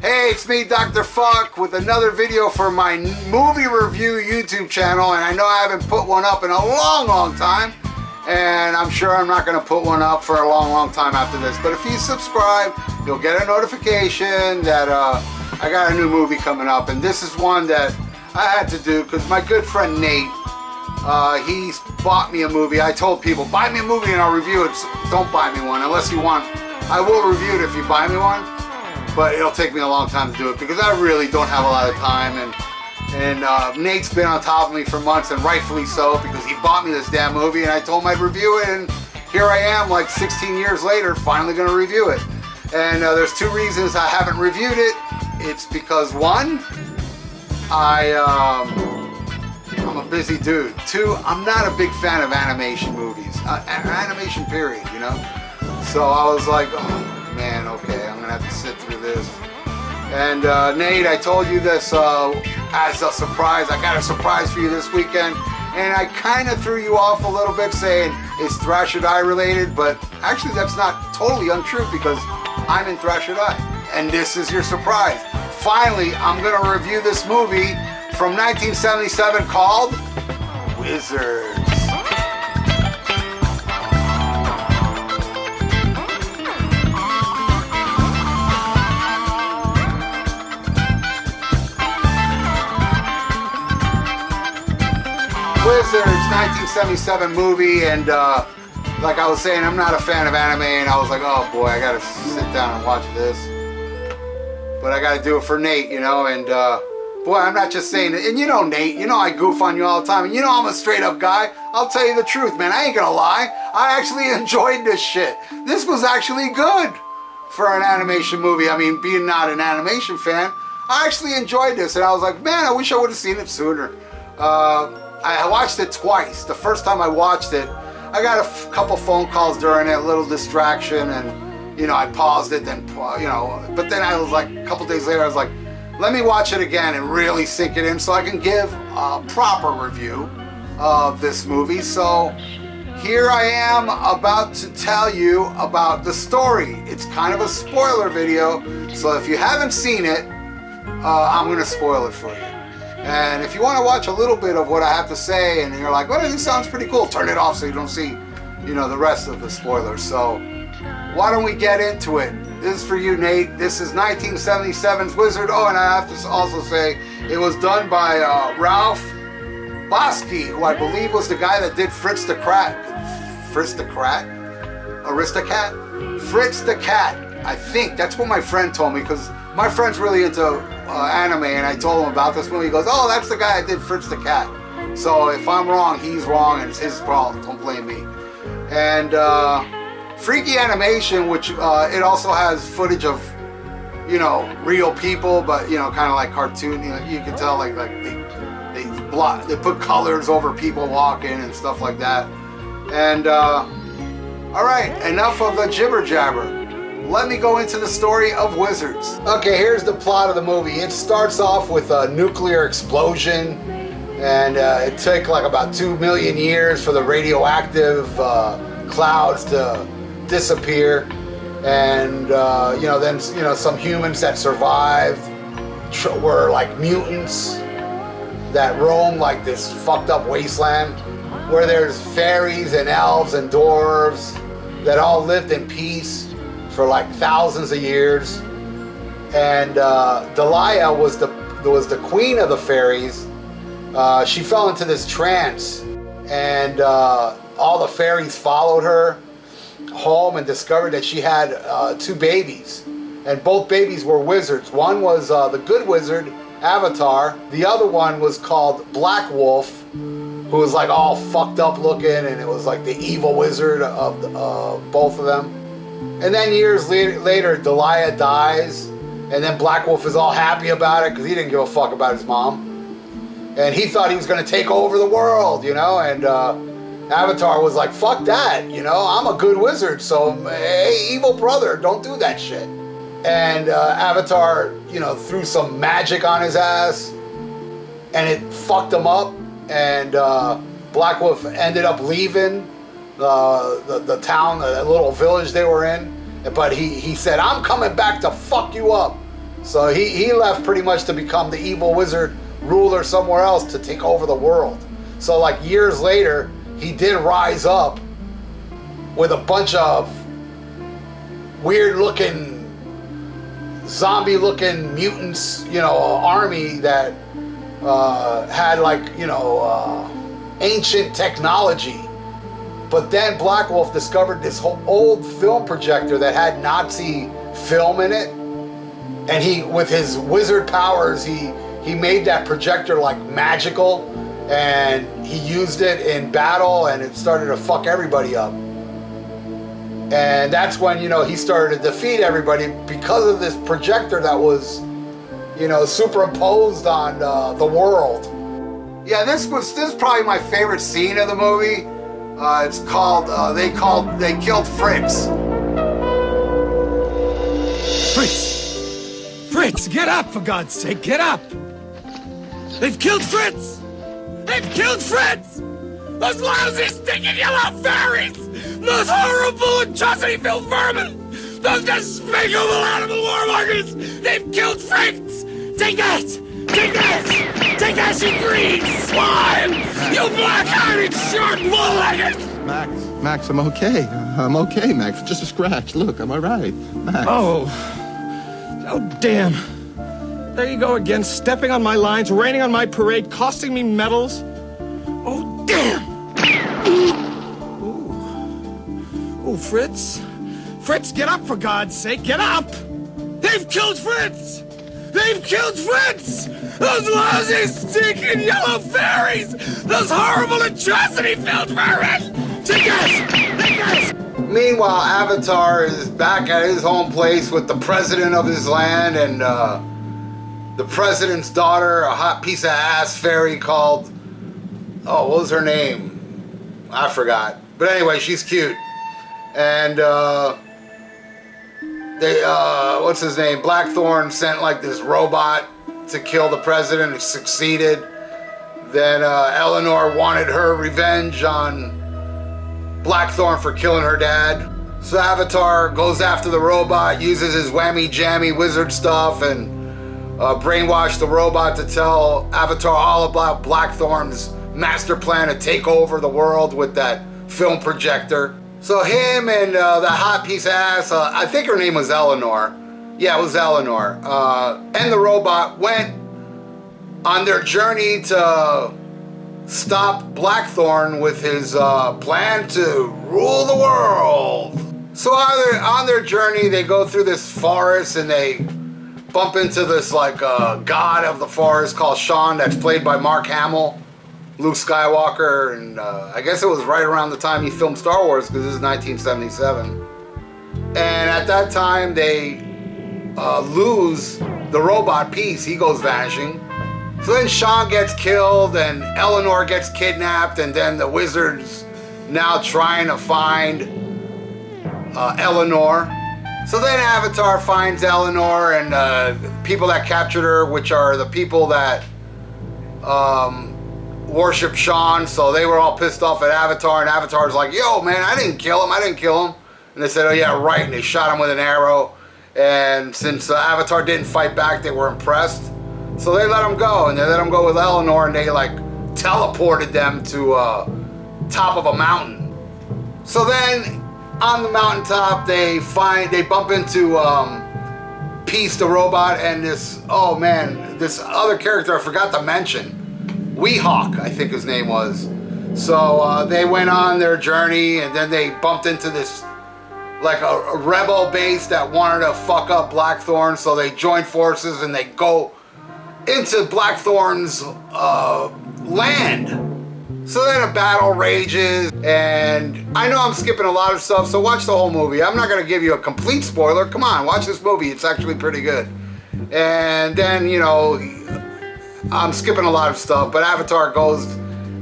Hey, it's me, Dr. Fuck, with another video for my movie review YouTube channel, and I know I haven't put one up in a long time, and I'm sure I'm not going to put one up for a long time after this, but if you subscribe, you'll get a notification that I got a new movie coming up, and this is one that I had to do because my good friend Nate, he's bought me a movie. I told people, buy me a movie and I'll review it. So don't buy me one unless you want. I will review it if you buy me one, but it'll take me a long time to do it because I really don't have a lot of time, and Nate's been on top of me for months, and rightfully so, because he bought me this damn movie and I told him I'd review it, and here I am like 16 years later finally going to review it. And there's two reasons I haven't reviewed it. It's because one, I'm a busy dude. Two, I'm not a big fan of animation movies, animation period, you know? So I was like, oh man, okay, I'm gonna have to sit through this. And Nate, I told you this as a surprise. I got a surprise for you this weekend, and I kind of threw you off a little bit saying it's Thrash or Die related, but actually that's not totally untrue because I'm in Thrash or Die, and this is your surprise. Finally, I'm gonna review this movie from 1977 called Wizards. Wizards, 1977 movie, and like I was saying, I'm not a fan of anime, and I was like, oh boy, I gotta sit down and watch this. But I gotta do it for Nate, you know, and boy, I'm not just saying it. And you know Nate, you know I goof on you all the time, and you know I'm a straight up guy. I'll tell you the truth, man, I ain't gonna lie. I actually enjoyed this shit. This was actually good for an animation movie. I mean, being not an animation fan, I actually enjoyed this, and I was like, man, I wish I would have seen it sooner. I watched it twice. The first time I watched it, I got a couple phone calls during it, a little distraction, and you know, I paused it, then, you know, but then I was like, a couple days later, I was like, let me watch it again and really sink it in so I can give a proper review of this movie. So here I am about to tell you about the story. It's kind of a spoiler video, so if you haven't seen it, I'm gonna spoil it for you. And if you want to watch a little bit of what I have to say and you're like, well, this sounds pretty cool, turn it off so you don't see, you know, the rest of the spoilers. So why don't we get into it? This is for you, Nate. This is 1977's Wizard. Oh, and I have to also say, it was done by Ralph Bakshi, who I believe was the guy that did Fritz the Cat. Fritz the Cat? Aristocat? Fritz the Cat. I think that's what my friend told me, because my friend's really into anime, and I told him about this movie. He goes, oh, that's the guy that did Fritz the Cat. So if I'm wrong, he's wrong, and it's his problem. Don't blame me. And Freaky Animation, which it also has footage of, you know, real people, but you know, kind of like cartoon. You know, you can tell like they put colors over people walking and stuff like that. And all right, enough of the jibber jabber. Let me go into the story of Wizards. Okay, here's the plot of the movie. It starts off with a nuclear explosion, and it took like about 2 million years for the radioactive clouds to disappear. And you know, then you know, some humans that survived were like mutants that roam like this fucked up wasteland where there's fairies and elves and dwarves that all lived in peace for like thousands of years. And Delia was the queen of the fairies. She fell into this trance, and all the fairies followed her home and discovered that she had 2 babies, and both babies were wizards. One was the good wizard, Avatar. The other one was called Black Wolf, who was like all fucked up looking, and it was like the evil wizard of both of them. And then years later, Delia dies, and then Black Wolf is all happy about it because he didn't give a fuck about his mom. And he thought he was going to take over the world, you know, and Avatar was like, fuck that, you know, I'm a good wizard, so hey, evil brother, don't do that shit. And Avatar, you know, threw some magic on his ass, and it fucked him up, and Black Wolf ended up leaving the town, the little village they were in, but he said, I'm coming back to fuck you up. So he left pretty much to become the evil wizard ruler somewhere else to take over the world. So like years later, he did rise up with a bunch of weird looking, zombie looking mutants, you know, army that had like, you know, ancient technology. But then Black Wolf discovered this whole old film projector that had Nazi film in it. And he, with his wizard powers, he made that projector like magical, and he used it in battle, and it started to fuck everybody up. And that's when, you know, he started to defeat everybody because of this projector that was, you know, superimposed on the world. Yeah, this is probably my favorite scene of the movie. It's called, they killed Fritz. Fritz, get up, for God's sake, get up! They've killed Fritz! They've killed Fritz! Those lousy, stinking yellow fairies! Those horrible, atrocity-filled vermin! Those despicable animal warmongers! They've killed Fritz! Take that! Take that! Take that, you green swine! You black-hearted, short, bull-legged! Max, I'm okay. I'm okay, Max. Just a scratch. Look, I'm all right. Max. Oh, damn. There you go again, stepping on my lines, raining on my parade, costing me medals. Oh, damn! Ooh, Fritz. Fritz, get up, for God's sake, get up! They've killed Fritz! They've killed Fritz! Those lousy, stinking yellow fairies! Those horrible, atrocity-filled vermin! Take us! Take us! Meanwhile, Avatar is back at his home place with the president of his land and the president's daughter, a hot piece of ass fairy called, oh, what was her name? I forgot. But anyway, she's cute. And what's his name? Blackthorn sent like this robot to kill the president. It succeeded. Then Eleanor wanted her revenge on Blackthorn for killing her dad. So Avatar goes after the robot, uses his whammy jammy wizard stuff, and brainwash the robot to tell Avatar all about Blackthorn's master plan to take over the world with that film projector. So him and the hot piece of ass, I think her name was Eleanor. Yeah, it was Eleanor. And the robot went on their journey to stop Blackthorn with his plan to rule the world. So on their journey, they go through this forest and they bump into this like god of the forest called Sean, that's played by Mark Hamill, Luke Skywalker, and I guess it was right around the time he filmed Star Wars, because this is 1977. And at that time, they lose the robot piece. He goes vanishing. So then Sean gets killed and Eleanor gets kidnapped, and then the wizard's now trying to find Eleanor. So then Avatar finds Eleanor and people that captured her, which are the people that worship Sean. So they were all pissed off at Avatar, and Avatar's like, yo man, I didn't kill him. And they said, oh yeah, right, and they shot him with an arrow. And since Avatar didn't fight back, they were impressed. So they let him go, and they let him go with Eleanor, and they like teleported them to top of a mountain. So then on the mountaintop, they bump into Peace the robot and this other character I forgot to mention, Weehawk, I think his name was. So they went on their journey, and then they bumped into this like a rebel base that wanted to fuck up Blackthorn. So they joined forces and they go into Blackthorn's land. So then a battle rages, and I know I'm skipping a lot of stuff, so watch the whole movie. I'm not gonna give you a complete spoiler. Come on, watch this movie. It's actually pretty good. And then, you know, I'm skipping a lot of stuff, but Avatar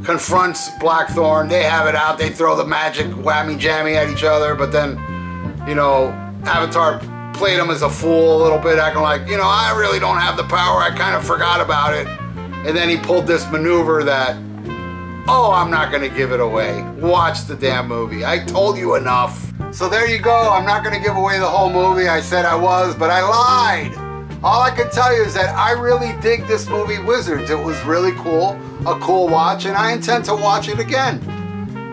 confronts Blackthorn. They have it out. They throw the magic whammy jammy at each other, but then, you know, Avatar played him as a fool a little bit, acting like, you know, I really don't have the power, I kind of forgot about it. And then he pulled this maneuver that, oh, I'm not gonna give it away. Watch the damn movie. I told you enough. So there you go. I'm not gonna give away the whole movie. I said I was, but I lied. all I can tell you is that I really dig this movie, Wizards. It was really cool, a cool watch, and I intend to watch it again.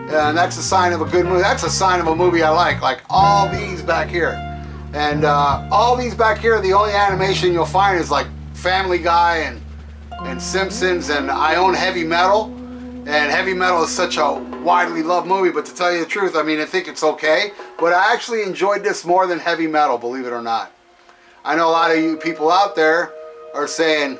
And that's a sign of a good movie. That's a sign of a movie I like all these back here. And all these back here, the only animation you'll find is like Family Guy and Simpsons, and I own Heavy Metal. And Heavy Metal is such a widely loved movie, but to tell you the truth, I mean, I think it's okay. But I actually enjoyed this more than Heavy Metal, believe it or not. I know a lot of you people out there are saying,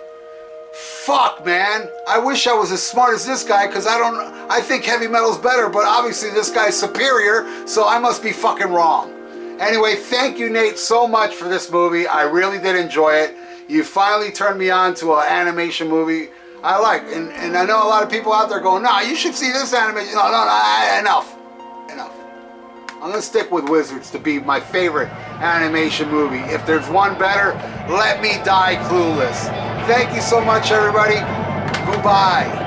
fuck, man, I wish I was as smart as this guy, because I think Heavy Metal's better, but obviously this guy's superior, so I must be fucking wrong. Anyway, thank you, Nate, so much for this movie. I really did enjoy it. You finally turned me on to an animation movie I like. And I know a lot of people out there going, nah, you should see this animation. No, enough. I'm going to stick with Wizards to be my favorite animation movie. If there's one better, let me die clueless. Thank you so much, everybody. Goodbye.